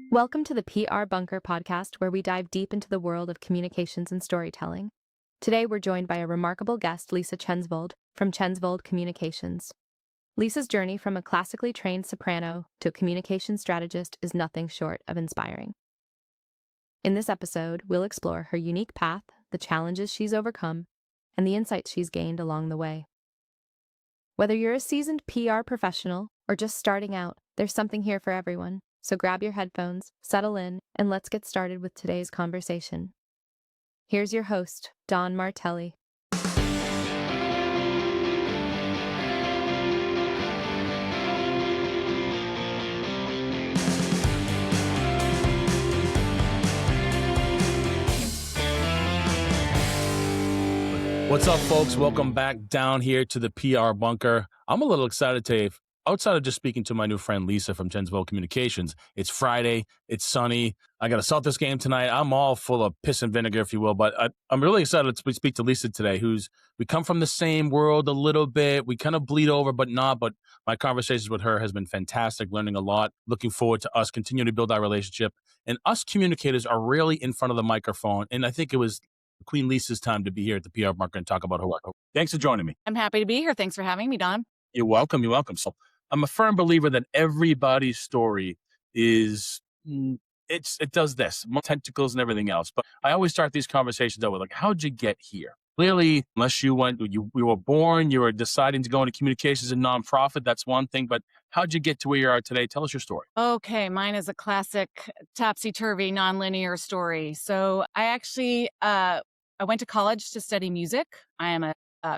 Welcome to the PR Bunker podcast, where we dive deep into the world of communications and storytelling. Today, we're joined by a remarkable guest, Lisa Chensvold from Chensvold Communications. Lisa's journey from a classically trained soprano to a communication strategist is nothing short of inspiring. In this episode, we'll explore her unique path, the challenges she's overcome, and the insights she's gained along the way. Whether you're a seasoned PR professional or just starting out, there's something here for everyone. So grab your headphones, settle in, and let's get started with today's conversation. Here's your host, Don Martelli. What's up, folks? Welcome back down here to the PR Bunker. I'm a little excited today. Outside of just speaking to my new friend Lisa from Chensvold Communications, it's Friday, it's sunny. I got a Celtics game tonight. I'm all full of piss and vinegar, if you will, but I'm really excited to speak to Lisa today, we come from the same world a little bit. We kind of bleed over, but not. But my conversations with her has been fantastic, learning a lot. Looking forward to us continuing to build our relationship. And us communicators are really in front of the microphone. And I think it was Queen Lisa's time to be here at the PR Bunker and talk about her work. Thanks for joining me. I'm happy to be here. Thanks for having me, Don. You're welcome. You're welcome. So I'm a firm believer that everybody's story is, it does this, more tentacles and everything else. But I always start these conversations out with, like, how'd you get here? Clearly, unless you were born, you were deciding to go into communications and nonprofit, that's one thing. But how'd you get to where you are today? Tell us your story. Okay, mine is a classic topsy-turvy nonlinear story. So I actually, I went to college to study music. I am a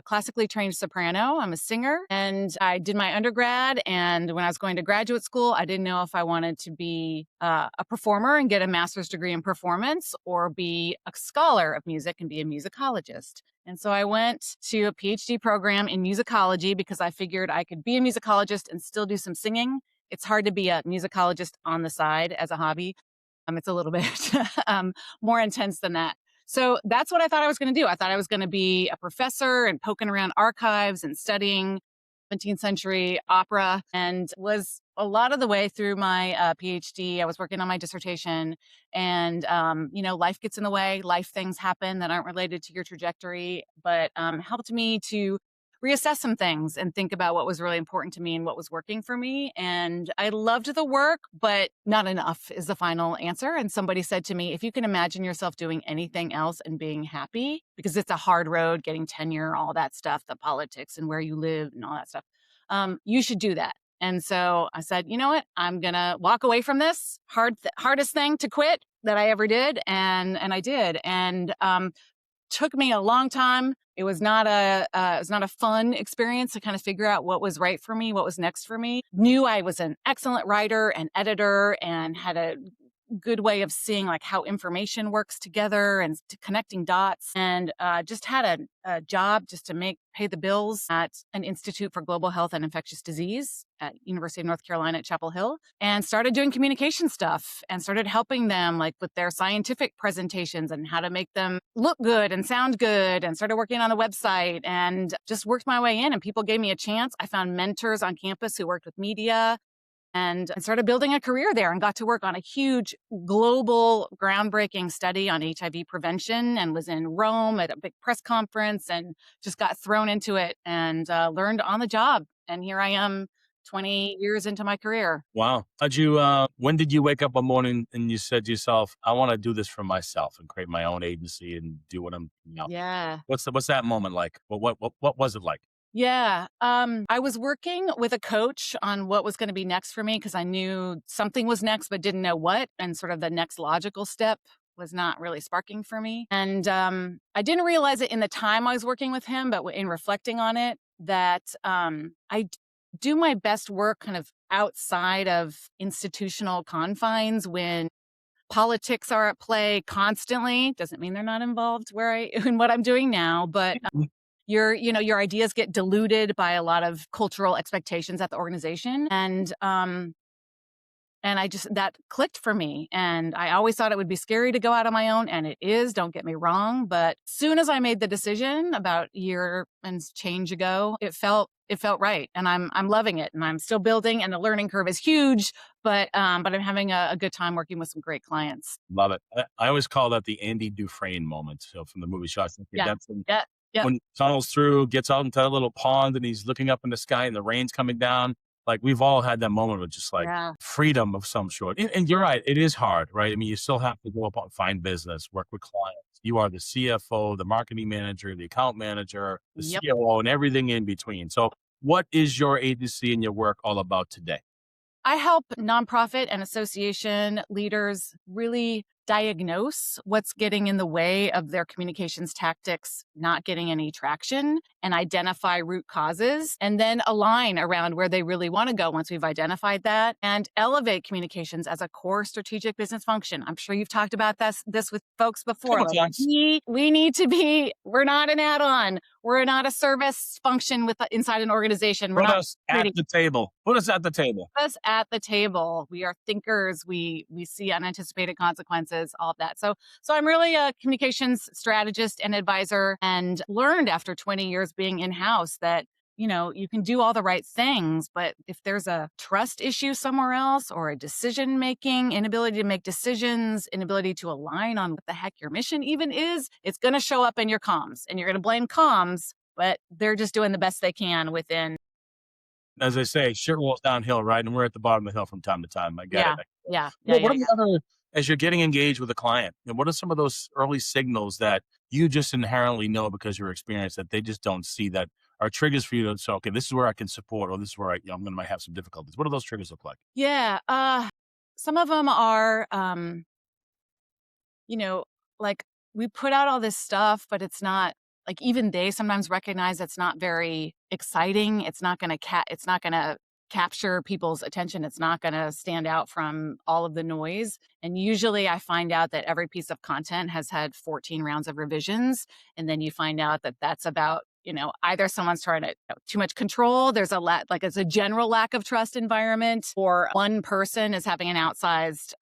classically trained soprano. I'm a singer, and I did my undergrad. And when I was going to graduate school, I didn't know if I wanted to be a performer and get a master's degree in performance, or be a scholar of music and be a musicologist. And so I went to a PhD program in musicology because I figured I could be a musicologist and still do some singing. It's hard to be a musicologist on the side as a hobby. It's a little bit more intense than that. So that's what I thought I was going to do. I thought I was going to be a professor and poking around archives and studying 17th century opera, and was a lot of the way through my PhD. I was working on my dissertation, and, life gets in the way. Life things happen that aren't related to your trajectory, but helped me to reassess some things and think about what was really important to me and what was working for me. And I loved the work, but not enough is the final answer. And somebody said to me, if you can imagine yourself doing anything else and being happy, because it's a hard road, getting tenure, all that stuff, the politics and where you live and all that stuff, you should do that. And so I said, you know what, I'm going to walk away from this hardest thing to quit that I ever did. And I did. And took me a long time. It was not a fun experience to kind of figure out what was right for me, what was next for me. Knew I was an excellent writer and editor and had a good way of seeing like how information works together and connecting dots, and just had a job just to pay the bills at an Institute for Global Health and Infectious Disease at University of North Carolina at Chapel Hill, and started doing communication stuff and started helping them like with their scientific presentations and how to make them look good and sound good, and started working on a website and just worked my way in, and people gave me a chance. I found mentors on campus who worked with media, and started building a career there, and got to work on a huge global groundbreaking study on HIV prevention, and was in Rome at a big press conference, and just got thrown into it and learned on the job. And here I am 20 years into my career. Wow. When did you wake up one morning and you said to yourself, I want to do this for myself and create my own agency and do what Yeah. What's that moment like? What was it like? Yeah. I was working with a coach on what was going to be next for me, because I knew something was next, but didn't know what. And sort of the next logical step was not really sparking for me. And I didn't realize it in the time I was working with him, but in reflecting on it, that I do my best work kind of outside of institutional confines when politics are at play constantly. Doesn't mean they're not involved in what I'm doing now, but your ideas get diluted by a lot of cultural expectations at the organization. And And that clicked for me. And I always thought it would be scary to go out on my own. And it is, don't get me wrong. But soon as I made the decision about a year and change ago, it felt right. And I'm loving it. And I'm still building, and the learning curve is huge, but I'm having a good time working with some great clients. Love it. I always call that the Andy Dufresne moment. So from the movie Shawshank Yeah. Redemption, Yeah. Yeah. when tunnels through, gets out into a little pond and he's looking up in the sky and the rain's coming down. Like we've all had that moment of just like Yeah. freedom of some sort. And you're right, it is hard, right? I mean, you still have to go up and find business, work with clients. You are the CFO, the marketing manager, the account manager, the Yep. COO, and everything in between. So, what is your agency and your work all about today? I help nonprofit and association leaders really diagnose what's getting in the way of their communications tactics not getting any traction, and identify root causes, and then align around where they really want to go once we've identified that, and elevate communications as a core strategic business function. I'm sure you've talked about this with folks before. Couple Like, times. we need to be, we're not an add-on. We're not a service function inside an organization. We're Put not us at creating the table. Put us at the table. us at the table. We are thinkers. We see unanticipated consequences, all of that. So I'm really a communications strategist and advisor, and learned after 20 years being in-house that, you can do all the right things, but if there's a trust issue somewhere else, or a decision making, inability to make decisions, inability to align on what the heck your mission even is, it's going to show up in your comms, and you're going to blame comms, but they're just doing the best they can within. As I say, shit rolls downhill, right? And we're at the bottom of the hill from time to time. I get Yeah. it. Yeah. Yeah. Well, what Yeah. are the other, as you're getting engaged with a client, and what are some of those early signals that you just inherently know because you're experienced that they just don't see that are triggers for you to say, okay, this is where I can support, or this is where I'm going to might have some difficulties. What do those triggers look like? Yeah. Some of them are, you know, like, we put out all this stuff, but it's not like, even they sometimes recognize it's not very exciting. It's not gonna capture people's attention. It's not gonna stand out from all of the noise. And usually I find out that every piece of content has had 14 rounds of revisions. And then you find out that that's about, either someone's trying to too much control. There's like it's a general lack of trust environment, or one person is having an outsized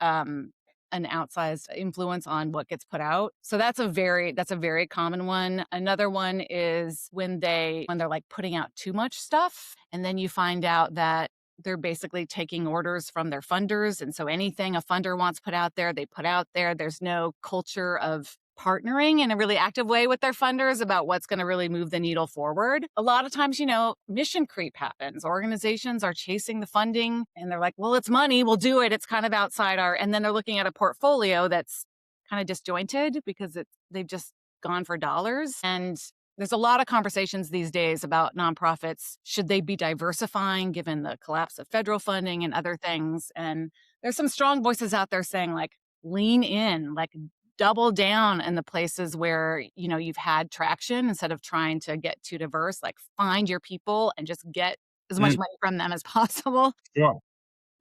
influence on what gets put out. So that's a very common one. Another one is when they're like putting out too much stuff, and then you find out that they're basically taking orders from their funders, and so anything a funder wants put out there, they put out there. There's no culture of partnering in a really active way with their funders about what's going to really move the needle forward. A lot of times, mission creep happens. Organizations are chasing the funding, and they're like, well, it's money, we'll do it. It's kind of outside and then they're looking at a portfolio that's kind of disjointed because they've just gone for dollars. And there's a lot of conversations these days about nonprofits. Should they be diversifying given the collapse of federal funding and other things? And there's some strong voices out there saying, like, lean in, like, double down in the places where, you've had traction, instead of trying to get too diverse. Like, find your people and just get as much Mm, money from them as possible. sure.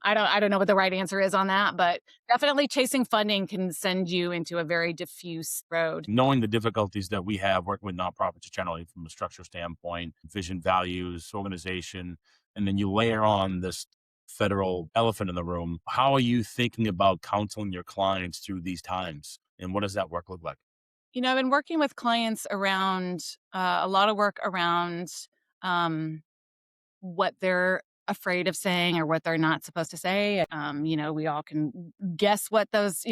I don't know what the right answer is on that, but definitely chasing funding can send you into a very diffuse road. Knowing the difficulties that we have working with nonprofits generally from a structure standpoint, vision, values, organization, and then you layer on this federal elephant in the room. How are you thinking about counseling your clients through these times? And what does that work look like? I've been working with clients around a lot of work around um, what they're afraid of saying, or what they're not supposed to say. We all can guess what those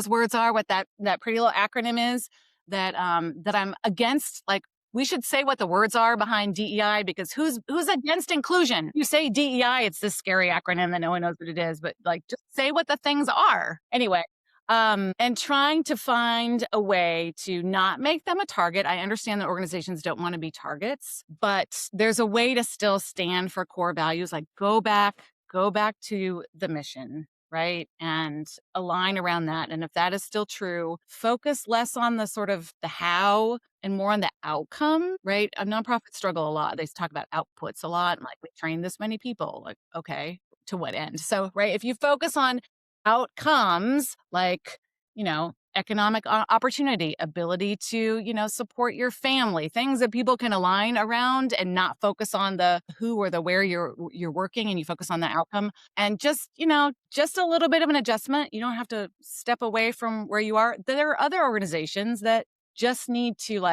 words are, what that pretty little acronym is that I'm against. Like, we should say what the words are behind DEI, because who's against inclusion? You say DEI, it's this scary acronym that no one knows what it is, but, like, just say what the things are. Anyway, and trying to find a way to not make them a target. I understand that organizations don't want to be targets, but there's a way to still stand for core values. Like, go back to the mission, right? And align around that. And if that is still true, focus less on the sort of the how and more on the outcome, right? A nonprofit struggle a lot. They talk about outputs a lot. Like, we train this many people. Like, okay, to what end? So, right, if you focus on outcomes, like, economic opportunity, ability to, support your family, things that people can align around and not focus on the who or the where you're working, and you focus on the outcome. And just a little bit of an adjustment. You don't have to step away from where you are. There are other organizations that just need to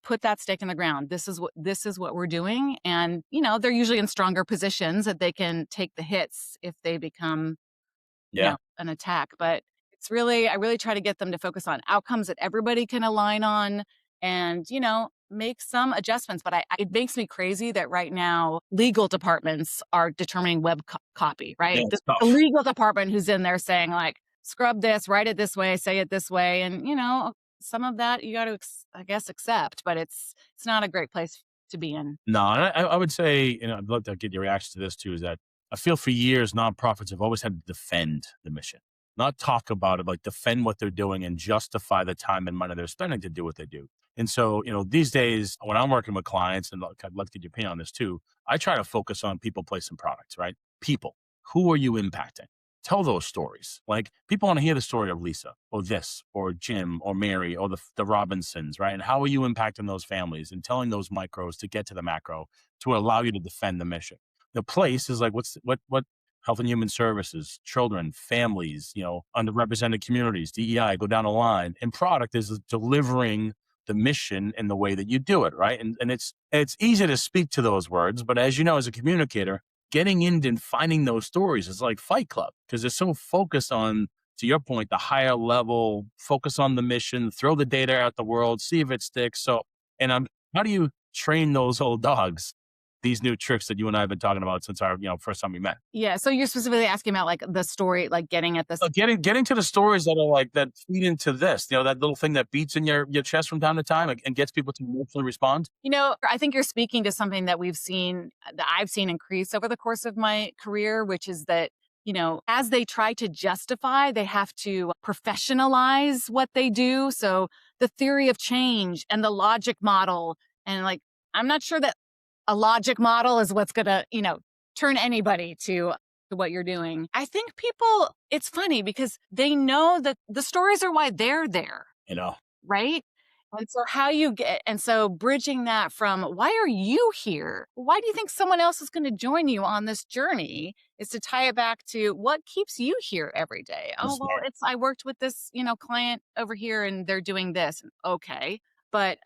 put that stake in the ground. This is what we're doing. And, they're usually in stronger positions that they can take the hits if they become an attack. But I really try to get them to focus on outcomes that everybody can align on and, make some adjustments. But it makes me crazy that right now legal departments are determining web copy, right? Yeah, it's The tough. legal department who's in there saying scrub this, write it this way, say it this way. And, some of that you got to, I guess, accept, but it's not a great place to be in. No, and I would say, I'd love to get your reaction to this too, is that I feel for years nonprofits have always had to defend the mission, not talk about it, like defend what they're doing and justify the time and money they're spending to do what they do. And so, these days when I'm working with clients, and I'd love to get your opinion on this too, I try to focus on people, place, and products, right? People. Who are you impacting? Tell those stories. Like, people want to hear the story of Lisa or this or Jim or Mary or the Robinsons, right? And how are you impacting those families and telling those micros to get to the macro to allow you to defend the mission? The place is like, what health and human services, children, families, underrepresented communities, DEI, go down the line. And product is delivering the mission in the way that you do it, right? And it's easy to speak to those words, but as you know, as a communicator, getting in and finding those stories is like Fight Club, because they're so focused on, to your point, the higher level, focus on the mission, throw the data out the world, see if it sticks. So, how do you train those old dogs, these new tricks that you and I have been talking about since our, first time we met? Yeah. So you're specifically asking about the story, getting at this. Getting to the stories that are that feed into this, that little thing that beats in your chest from time to time and gets people to emotionally respond. I think you're speaking to something that I've seen increase over the course of my career, which is that, as they try to justify, they have to professionalize what they do. So the theory of change and the logic model, and I'm not sure that a logic model is what's going to, turn anybody to what you're doing. I think people, it's funny because they know that the stories are why they're there. Right? And so bridging that from, why are you here? Why do you think someone else is going to join you on this journey, is to tie it back to what keeps you here every day. Oh, well, I worked with this, client over here and they're doing this. Okay. But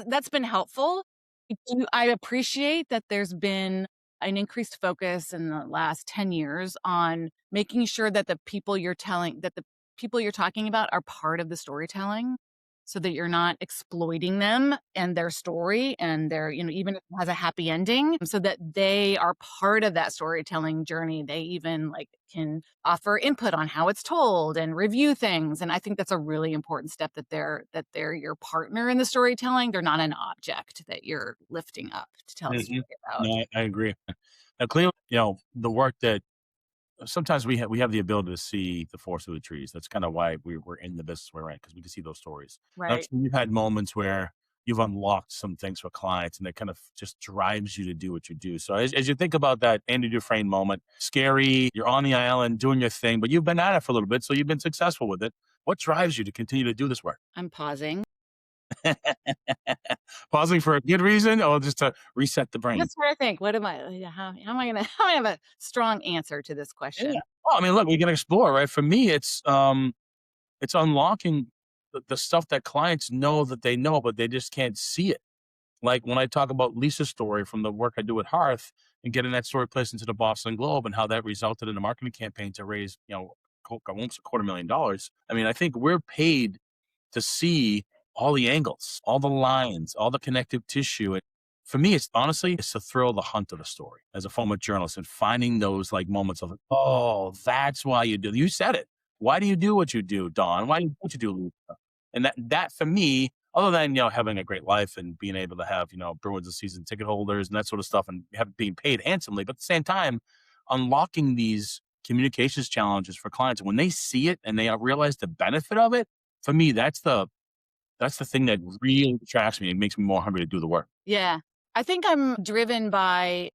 that's been helpful. I appreciate that there's been an increased focus in the last 10 years on making sure that the people you're talking about are part of the storytelling, so that you're not exploiting them and their story and their, even if it has a happy ending, so that they are part of that storytelling journey. They even can offer input on how it's told and review things. And I think that's a really important step, that they're your partner in the storytelling. They're not an object that you're lifting up to tell a story about. No, I agree. Now, clearly, the work that sometimes we have the ability to see the forest through the trees. That's kind of why we're in the business we're in, because we can see those stories. Right. You've had moments where you've unlocked some things for clients, and it kind of just drives you to do what you do. So as you think about that Andy Dufresne moment, scary, you're on the island doing your thing, but you've been at it for a little bit, so you've been successful with it. What drives you to continue to do this work? I'm pausing. Pausing for a good reason, or just to reset the brain? That's what I think. What am I? How am I going to have a strong answer to this question? Yeah. Well, look, we can explore, right? For me, it's unlocking the stuff that clients know that they know, but they just can't see it. Like when I talk about Lisa's story from the work I do at Hearth, and getting that story placed into the Boston Globe, and how that resulted in a marketing campaign to raise, almost $250,000. I think we're paid to see all the angles, all the lines, all the connective tissue. And for me, it's the thrill of the hunt of the story as a former journalist, and finding those moments of, oh, that's why you said it. Why do you do what you do, Dawn? Why do you do what you do, Lisa? And that for me, other than, having a great life and being able to have, Bruins of season ticket holders and that sort of stuff, and being paid handsomely, but at the same time, unlocking these communications challenges for clients, when they see it and they realize the benefit of it, for me, that's the thing that really attracts me. It makes me more hungry to do the work. Yeah. I think I'm driven by,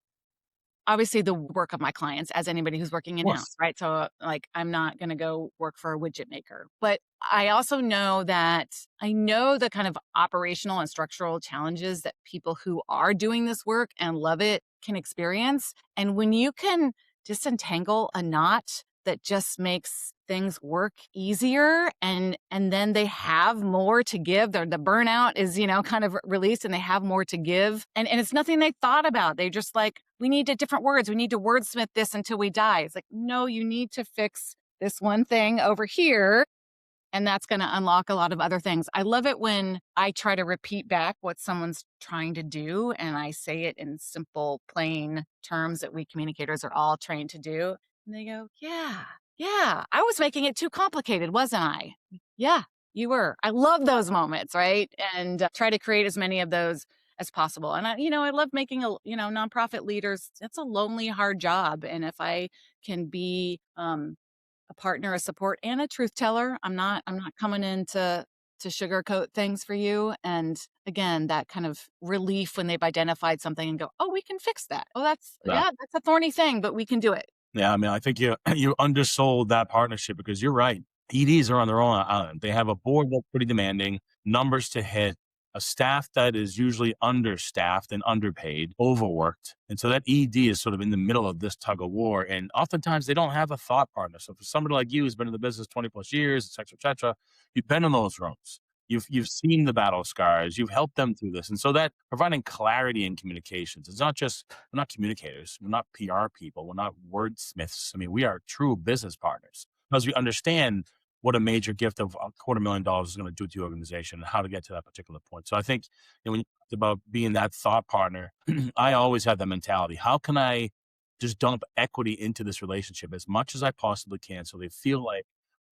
obviously the work of my clients as anybody who's working Of in-house, course. right? So like I'm not going to go work for a widget maker. But I also know that I know the kind of operational and structural challenges that people who are doing this work and love it can experience. And when you can disentangle a knot that just makes things work easier, and then they have more to give. The burnout is, kind of released, and they have more to give. And it's nothing they thought about. They just like, we need different words. We need to wordsmith this until we die. It's like, no, you need to fix this one thing over here. And that's going to unlock a lot of other things. I love it when I try to repeat back what someone's trying to do, and I say it in simple, plain terms that we communicators are all trained to do. And they go, yeah, I was making it too complicated, wasn't I? Yeah, you were. I love those moments, right? And try to create as many of those as possible. And I love making nonprofit leaders. It's a lonely, hard job. And if I can be, a partner, a support, and a truth teller. I'm not coming in to sugarcoat things for you. And again, that kind of relief when they've identified something and go, oh, we can fix that. Oh, Yeah. that's a thorny thing, but we can do it. Yeah, I mean, I think you you undersold that partnership because you're right. EDs are on their own island. They have a board that's pretty demanding, numbers to hit, a staff that is usually understaffed and underpaid, overworked. And so that ED is sort of in the middle of this tug of war. And oftentimes they don't have a thought partner. So for somebody like you who's been in the business 20 plus years, et cetera, you've been in those rooms. You've seen the battle scars. You've helped them through this. And so that providing clarity in communications, it's not just, we're not communicators. We're not PR people. We're not wordsmiths. I mean, we are true business partners because we understand what a major gift of $250,000 is going to do to your organization and how to get to that particular point. So I think when you talked about being that thought partner, I always have that mentality. How can I just dump equity into this relationship as much as I possibly can so they feel like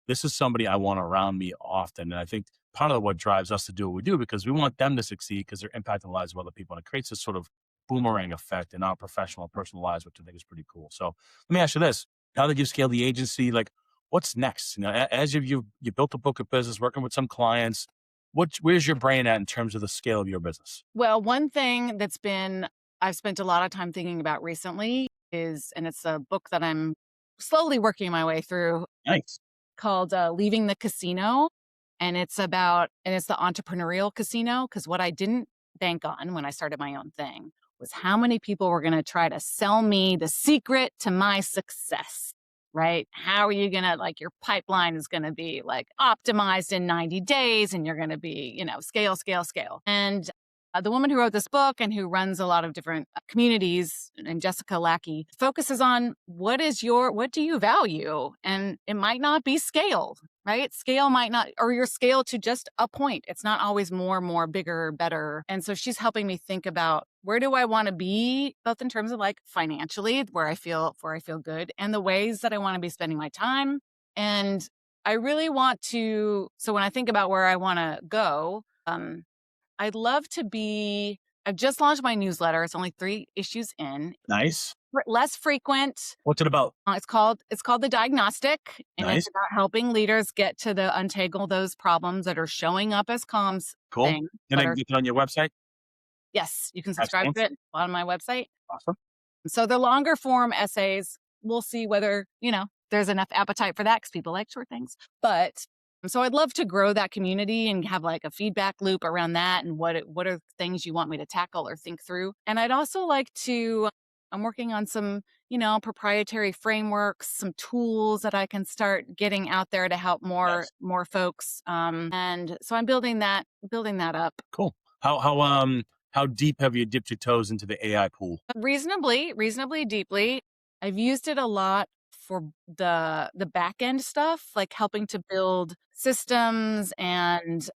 this is somebody I want around me often. And I think part of what drives us to do what we do because we want them to succeed because they're impacting the lives of other people. And it creates this sort of boomerang effect in our professional and personal lives, which I think is pretty cool. So let me ask you this. Now that you've scaled the agency, like what's next? As you built a book of business, working with some clients, where's your brain at in terms of the scale of your business? Well, one thing I've spent a lot of time thinking about recently and it's a book that I'm slowly working my way through, Nice. called Leaving the Casino. And it's the entrepreneurial casino. Because what I didn't bank on when I started my own thing was how many people were going to try to sell me the secret to my success, right? How are you going to, like, your pipeline is going to be like optimized in 90 days and you're going to be, scale, scale, scale. And the woman who wrote this book and who runs a lot of different communities, named Jessica Lackey, focuses on what do you value? And it might not be scale, right? Scale might not, or your scale to just a point. It's not always more, bigger, better. And so she's helping me think about where do I want to be, both in terms of like financially, where I feel good, and the ways that I want to be spending my time. And I really want to, so when I think about where I want to go, I'd love to be, I've just launched my newsletter. It's only 3 issues in. Nice. Less frequent. What's it about? It's called The Diagnostic, and Nice. it's about helping leaders get to untangle those problems that are showing up as comms Cool. things. And then get it on your website? Yes, you can subscribe Excellent. to it on my website. Awesome. So the longer form essays, we'll see whether, there's enough appetite for that because people like short things. But so I'd love to grow that community and have like a feedback loop around that and what are things you want me to tackle or think through. And I'd also like to, I'm working on some, proprietary frameworks, some tools that I can start getting out there to help more folks. And so I'm building that up. Cool. How deep have you dipped your toes into the AI pool? Reasonably deeply. I've used it a lot for the back end stuff, like helping to build systems and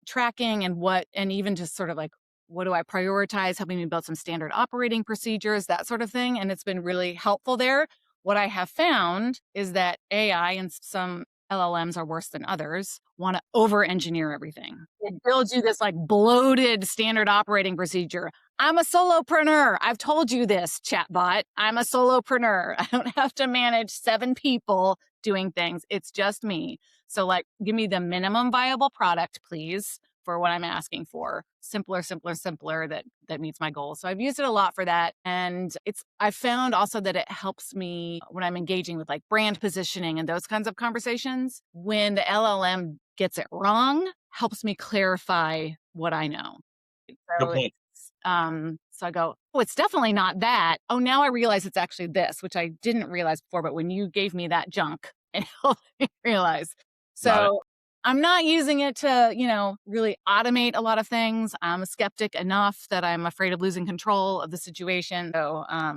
tracking and even just sort of like what do I prioritize, helping me build some standard operating procedures, that sort of thing. And it's been really helpful there. What I have found is that AI and some LLMs are worse than others, want to over-engineer everything. It builds you this like bloated standard operating procedure. I'm a solopreneur. I've told you this, chatbot. I'm a solopreneur. I don't have to manage 7 people doing things. It's just me. So like, give me the minimum viable product, please. for what I'm asking for. Simpler, simpler, simpler that meets my goals. So I've used it a lot for that. And I found also that it helps me when I'm engaging with like brand positioning and those kinds of conversations. When the LLM gets it wrong, helps me clarify what I know. Good So point. so I go, oh, it's definitely not that. Oh, now I realize it's actually this, which I didn't realize before, but when you gave me that junk, it helped me realize. Got it. So I'm not using it to, really automate a lot of things. I'm a skeptic enough that I'm afraid of losing control of the situation. So I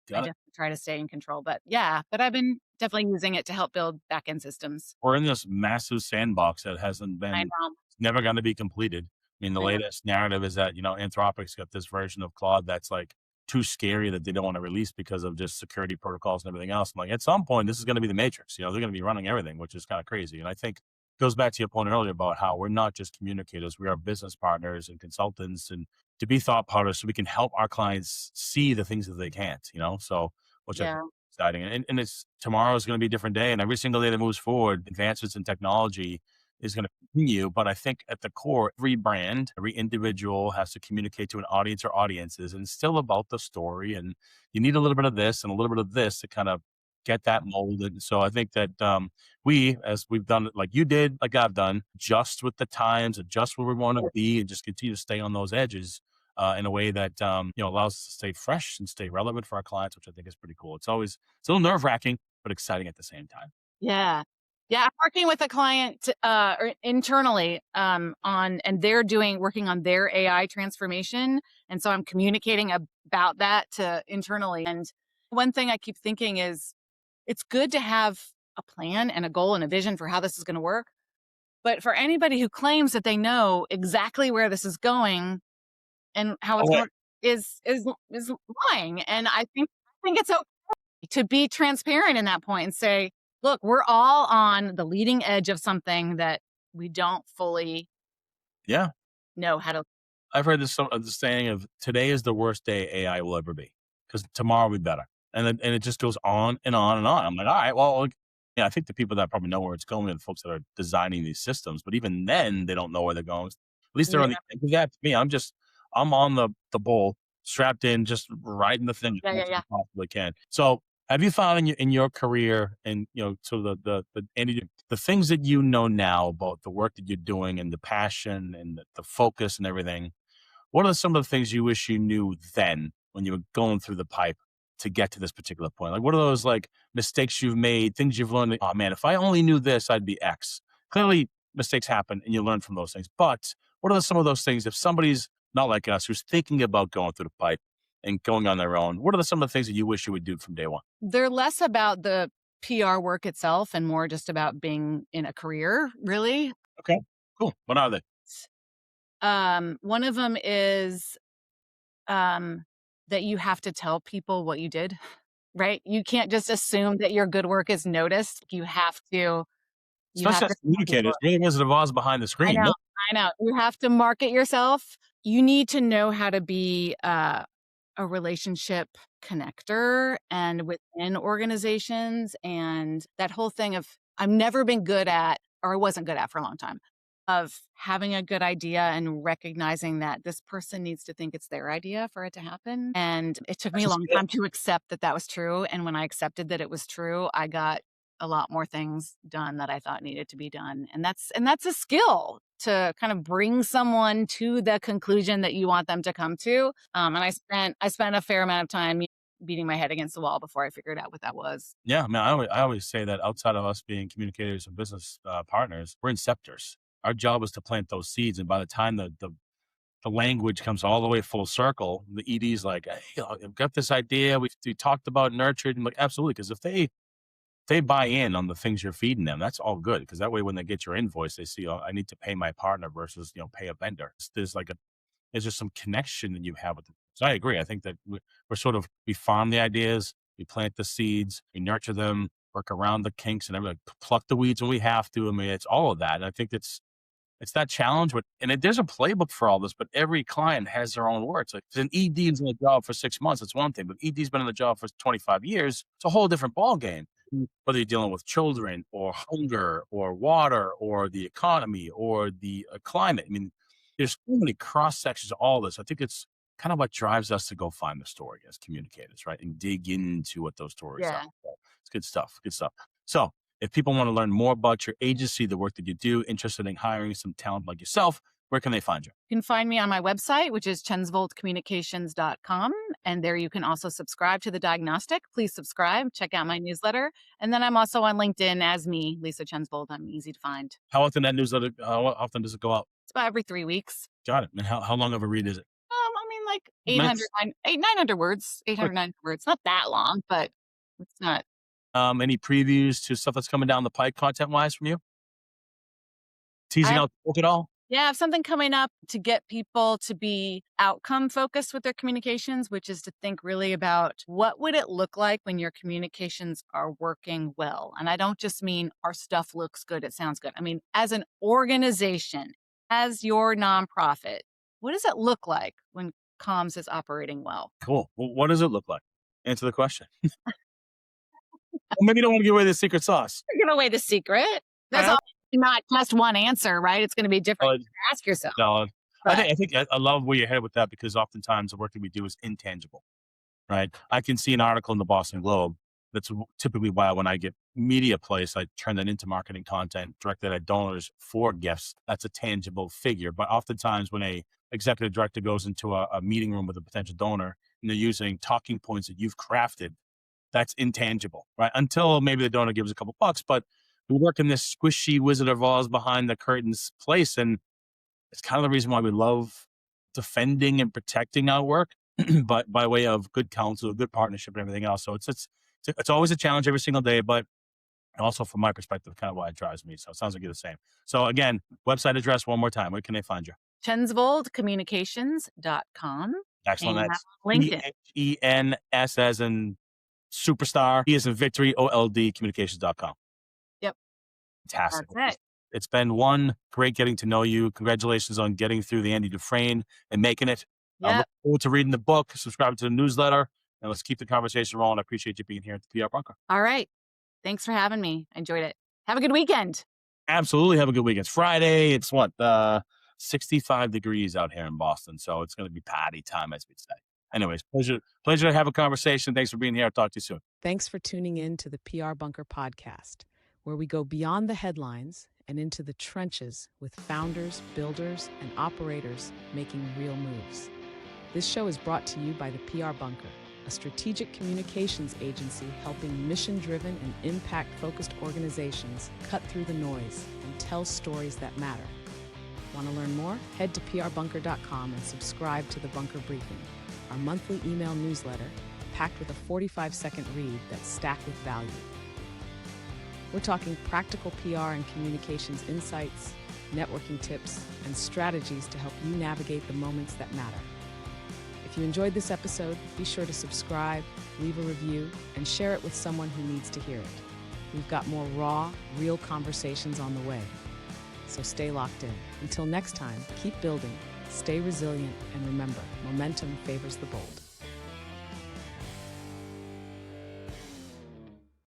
Got it. definitely try to stay in control. But yeah, but I've been definitely using it to help build back end systems. We're in this massive sandbox that hasn't I been, know. it's never going to be completed. I mean, the I know. latest narrative is that, Anthropic's got this version of Claude that's like too scary that they don't want to release because of just security protocols and everything else. I'm like, at some point, this is going to be the Matrix. They're going to be running everything, which is kind of crazy. And I think it goes back to your point earlier about how we're not just communicators, we are business partners and consultants and to be thought partners so we can help our clients see the things that they can't. So, which I think Yeah. is exciting. And it's tomorrow is going to be a different day. And every single day that moves forward, advancements in technology is going to continue. But I think at the core, every brand, every individual has to communicate to an audience or audiences, and it's still about the story. And you need a little bit of this and a little bit of this to kind of get that molded. And so I think that as we've done it, like you did, like I've done, just with the times, adjust where we want to be, and just continue to stay on those edges in a way that allows us to stay fresh and stay relevant for our clients, which I think is pretty cool. It's a little nerve wracking, but exciting at the same time. Yeah. Yeah, I'm working with a client or internally and they're working on their AI transformation. And so I'm communicating about that to internally. And one thing I keep thinking is it's good to have a plan and a goal and a vision for how this is going to work. But for anybody who claims that they know exactly where this is going and how it's Oh, going is lying. And I think it's okay to be transparent in that point and say, look, we're all on the leading edge of something that we don't fully yeah. know how to. I've heard this saying of today is the worst day AI will ever be because tomorrow will be better. And it just goes on and on and on. I'm like, all right, well, I think the people that probably know where it's going are the folks that are designing these systems, but even then they don't know where they're going. At least they're Yeah, on the edge of that. Me, I'm on the bull, strapped in, just riding the thing as yeah, much yeah, as yeah. I possibly can. So have you found in your career and so the things that you know now about the work that you're doing and the passion and the focus and everything, what are some of the things you wish you knew then when you were going through the pipe to get to this particular point? Like, what are those like mistakes you've made, things you've learned? Oh man, if I only knew this, I'd be X. Clearly, mistakes happen and you learn from those things. But what are some of those things if somebody's not like us who's thinking about going through the pipe and going on their own? What are some of the things that you wish you would do from day one? They're less about the PR work itself and more just about being in a career, really. Okay, cool. What are they? One of them is that you have to tell people what you did, right? You can't just assume that your good work is noticed. You have Especially to as tell people. communicators, really Wizard of Oz behind the I screen. know, I know. You have to market yourself. You need to know how to be a relationship connector and within organizations. And that whole thing of I've never been good at, or I wasn't good at for a long time, of having a good idea and recognizing that this person needs to think it's their idea for it to happen. And it took me That's a a long skill. time to accept that that was true. And when I accepted that it was true, I got a lot more things done that I thought needed to be done. And that's a skill to kind of bring someone to the conclusion that you want them to come to. And I spent a fair amount of time beating my head against the wall before I figured out what that was. Yeah, man, I always say that outside of us being communicators and business partners, we're inceptors. Our job is to plant those seeds, and by the time the language comes all the way full circle, the ED's like, "Hey, I've got this idea. We talked about nurtured." And like, absolutely, because if they buy in on the things you're feeding them, that's all good. Because that way, when they get your invoice, they see, oh, I need to pay my partner versus pay a vendor. There's just some connection that you have with them. So I agree. I think that we farm the ideas, we plant the seeds, we nurture them, work around the kinks and everything, pluck the weeds when we have to. I mean, it's all of that. And I think it's that challenge. There's a playbook for all this, but every client has their own words. Like if an ED is in the job for 6 months, it's one thing, but ED's been in the job for 25 years. It's a whole different ball game. Whether you're dealing with children or hunger or water or the economy or the climate. I mean, there's so many cross sections of all this. I think it's kind of what drives us to go find the story as communicators, right? And dig into what those stories are. Yeah. So it's good stuff. Good stuff. So if people want to learn more about your agency, the work that you do, interested in hiring some talent like yourself, where can they find you? You can find me on my website, which is chensvoldcommunications.com. And there you can also subscribe to The Diagnostic. Please subscribe, check out my newsletter. And then I'm also on LinkedIn as me, Lisa Chensvold. I'm easy to find. How often that newsletter, how often does it go out? It's about every 3 weeks. Got it. And how long of a read is it? I mean, like Minutes? 900 words, 800, 900 words. Not that long, but it's not. Any previews to stuff that's coming down the pike content-wise from you? I Teasing have, out the book at all? yeah, I have something coming up to get people to be outcome focused with their communications, which is to think really about what would it look like when your communications are working well. And I don't just mean our stuff looks good, it sounds good. I mean, as an organization, as your nonprofit, what does it look like when comms is operating well? Cool. Well, what does it look like? Answer the question. Well, maybe you don't want to give away the secret sauce. Give away the secret. There's Uh, not just one answer, right? It's going to be different. Solid. You ask yourself. Solid. But I think I love where you're headed with that because oftentimes the work that we do is intangible, right? I can see an article in the Boston Globe. That's typically why when I get media placed, I turn that into marketing content directed at donors for gifts. That's a tangible figure. But oftentimes when a executive director goes into a meeting room with a potential donor and they're using talking points that you've crafted, that's intangible, right? Until maybe the donor gives a couple bucks, but we work in this squishy Wizard of Oz behind the curtains place. And it's kind of the reason why we love defending and protecting our work, but by way of good counsel, good partnership and everything else. So it's always a challenge every single day, but also from my perspective, kind of why it drives me. So it sounds like you're the same. So again, website address one more time. Where can they find you? chensvoldcommunications.com. Excellent. And That's LinkedIn. ENS as in superstar, E as in victory, OLD communications.com. Yep. Fantastic. That's it. It's been one great getting to know you. Congratulations on getting through the Andy Dufresne and making it. I Yep. look forward to reading the book, subscribe to the newsletter, and let's keep the conversation rolling. I appreciate you being here at the PR Bunker. All right. Thanks for having me. I enjoyed it. Have a good weekend. Absolutely. Have a good weekend. It's Friday. It's 65 degrees out here in Boston. So it's going to be party time, as we'd say. Anyways, pleasure to have a conversation. Thanks for being here. I'll talk to you soon. Thanks for tuning in to the PR Bunker podcast, where we go beyond the headlines and into the trenches with founders, builders, and operators making real moves. This show is brought to you by the PR Bunker, a strategic communications agency helping mission-driven and impact-focused organizations cut through the noise and tell stories that matter. Want to learn more? Head to prbunker.com and subscribe to the Bunker Briefing, our monthly email newsletter packed with a 45-second read that's stacked with value. We're talking practical PR and communications insights, networking tips, and strategies to help you navigate the moments that matter. If you enjoyed this episode, be sure to subscribe, leave a review, and share it with someone who needs to hear it. We've got more raw, real conversations on the way. So stay locked in. Until next time, keep building, stay resilient, and remember, momentum favors the bold.